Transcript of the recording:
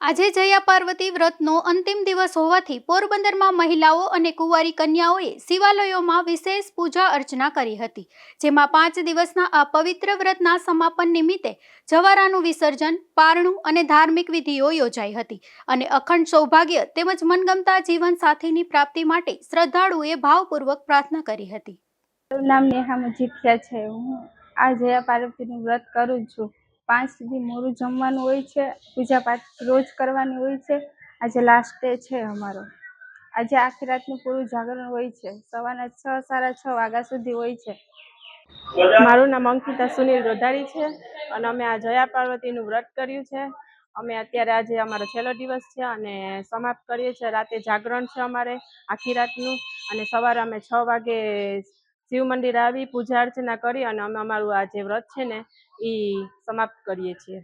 આજે જયા પાર્વતી વ્રતનો અંતિમ દિવસ હોવાથી પોરબંદરમાં મહિલાઓ અને કુંવારી કન્યાઓએ શિવાલયોમાં વિશેષ પૂજા અર્ચના કરી હતી, જેમાં 5 દિવસના આ પવિત્ર વ્રતના સમાપન નિમિત્તે જવારાનું વિસર્જન, પારણું અને ધાર્મિક વિધિઓ યોજાઈ હતી અને અખંડ સૌભાગ્ય તેમજ મનગમતા જીવન સાથીની પ્રાપ્તિ માટે શ્રદ્ધાળુઓએ ભાવપૂર્વક પ્રાર્થના કરી હતી. મારું નામ નેહા મજીઠિયા છે. હું આ જયા પાર્વતીનું વ્રત કરું છું. 5 સુધી મોરું જમવાનું હોય છે, પૂજા પાઠ રોજ કરવાની હોય છે. આજે લાસ્ટ ડે છે અમારો. આજે આખી રાતનું પૂરું જાગરણ હોય છે. સવારના 6 સાડા 6 વાગ્યા સુધી હોય છે. મારું નામ અંકિતા સુનિલ રોધારી છે અને અમે આ જયા પાર્વતીનું વ્રત કર્યું છે. અમે અત્યારે આજે અમારો છેલ્લો દિવસ છે અને સમાપ્ત કરીએ છીએ. રાતે જાગરણ છે અમારે આખી રાતનું અને સવારે અમે 6 વાગે શિવ મંદિર આવી પૂજા અર્ચના કરી અને અમે અમારું આ જે વ્રત છે ને એ સમાપ્ત કરીએ છીએ.